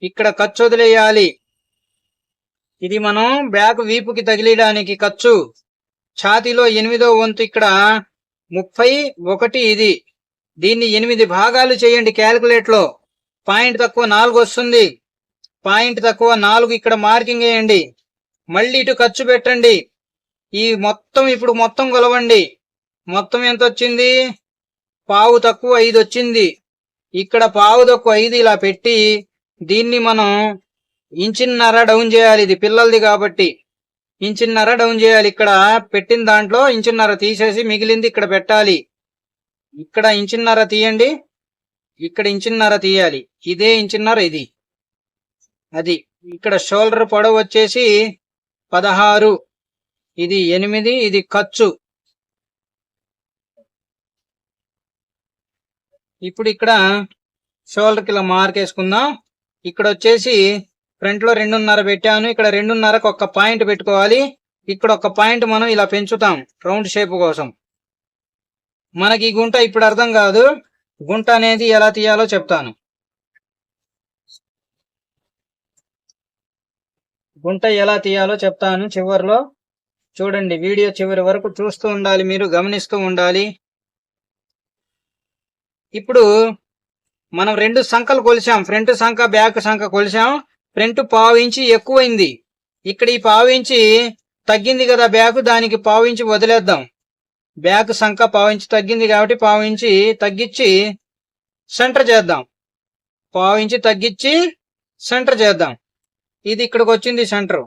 ఇక్కడ ఖర్చు వదిలేయాలి. ఇది మనం బ్యాక్ వీపుకి తగిలియడానికి ఖర్చు. ఛాతీలో 8వ వంతు ఇక్కడ 31 ఇది. దీన్ని 8 భాగాలు చేయండి క్యాలిక్యులేట్ లో. పాయింట్ తక్కువ 4 వస్తుంది. పాయింట్ తక్కువ 4 ఇక్కడ మార్కింగ్ వేయండి. మళ్ళీ ఇటు ఖర్చు పెట్టండి. ఈ మొత్తం ఇప్పుడు మొత్తం కొలవండి. మొత్తం ఎంత వచ్చింది? పావు తక్కువ 5 వచ్చింది. ఇక్కడ పావు తక్కువ 5 ఇలా పెట్టి దీన్ని మనం ఇంచున్నర డౌన్ చేయాలి. ఇది పిల్లలది కాబట్టి ఇంచున్నర డౌన్ చేయాలి. ఇక్కడ పెట్టిన దాంట్లో ఇంచున్నర తీసేసి మిగిలింది ఇక్కడ పెట్టాలి. ఇక్కడ ఇంచున్నర తీయండి. ఇక్కడ ఇంచున్నర తీయాలి. ఇదే ఇంచున్నర ఇది. అది ఇక్కడ షోల్డర్ పొడవు వచ్చేసి 16. ఇది 8. ఇది ఖర్చు. ఇప్పుడు ఇక్కడ షోల్డర్కి ఇలా మార్క్ వేసుకుందాం. ఇక్కడ వచ్చేసి ఫ్రంట్ లో 2.5 పెట్టాను. ఇక్కడ 2.5కు ఒక పాయింట్ పెట్టుకోవాలి. ఇక్కడ ఒక పాయింట్ మనం ఇలా పెంచుతాం రౌండ్ షేప్ కోసం. మనకి ఈ గుంట ఇప్పుడు అర్థం కాదు. గుంట అనేది ఎలా తీయాలో చెప్తాను. గుంట ఎలా తీయాలో చెప్తాను చివరిలో. చూడండి, వీడియో చివరి వరకు చూస్తూ ఉండాలి, మీరు గమనిస్తూ ఉండాలి. ఇప్పుడు మనం 2 సంఖ్యలు కొలిసాం. ఫ్రంట్ సంఖ్య బ్యాక్ సంఖ్య కొలిసాం. ఫ్రంట్ పావు ఇంచి ఎక్కువైంది. ఇక్కడ ఈ పావు ఇంచి తగ్గింది కదా బ్యాక్, దానికి పావు ఇంచి వదిలేద్దాం. బ్యాక్ సంఖ్య పావు ఇంచి తగ్గింది కాబట్టి పావు ఇంచి తగ్గించి సెంటర్ చేద్దాం. పావు ఇంచి తగ్గించి సెంటర్ చేద్దాం. ఇది ఇక్కడికి వచ్చింది సెంటర్.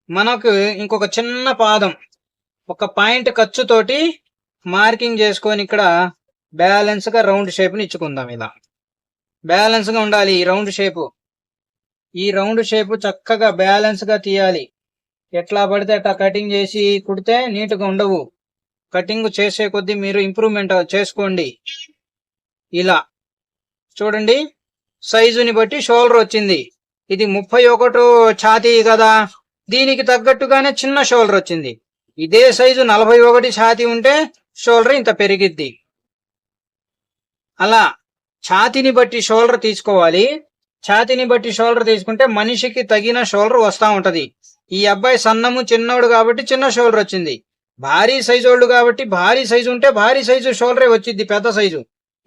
మనకు ఇంకొక చిన్న పాదం ఒక పాయింట్ ఖర్చుతోటి మార్కింగ్ చేసుకొని ఇక్కడ బ్యాలెన్స్ గా రౌండ్ షేప్ ని ఇచ్చుకుందాం. ఇలా బ్యాలెన్స్ గా ఉండాలి ఈ రౌండ్ షేపు. ఈ రౌండ్ షేపు చక్కగా బ్యాలెన్స్ గా తీయాలి. ఎట్లా పడితే అట్లా కటింగ్ చేసి కుడితే నీట్ గా ఉండవు. కటింగ్ చేసే కొద్దీ మీరు ఇంప్రూవ్మెంట్ చేసుకోండి. ఇలా చూడండి, సైజుని బట్టి షోల్డర్ వచ్చింది. ఇది 31 ఛాతీ కదా, దీనికి తగ్గట్టుగానే చిన్న షోల్డర్ వచ్చింది. ఇదే సైజు 41 ఛాతీ ఉంటే షోల్డర్ ఇంత పెరిగిద్ది. అలా ఛాతీని బట్టి షోల్డర్ తీసుకోవాలి. ఛాతీని బట్టి షోల్డర్ తీసుకుంటే మనిషికి తగిన షోల్డర్ వస్తా ఉంటది. ఈ అబ్బాయి సన్నము చిన్నోడు కాబట్టి చిన్న షోల్డర్ వచ్చింది. భారీ సైజు వాళ్ళు కాబట్టి భారీ సైజు ఉంటే భారీ సైజు షోల్డరే వచ్చింది, పెద్ద సైజు.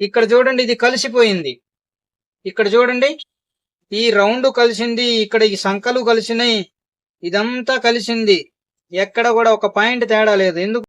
ఇక్కడ చూడండి, ఇది కలిసిపోయింది. ఇక్కడ చూడండి, ఈ రౌండ్ కలిసింది, ఇక్కడ ఈ సంఖ్యలు కలిసినాయి, ఇదంతా కలిసింది. ఎక్కడ కూడా ఒక పాయింట్ తేడా లేదు. ఎందుకు?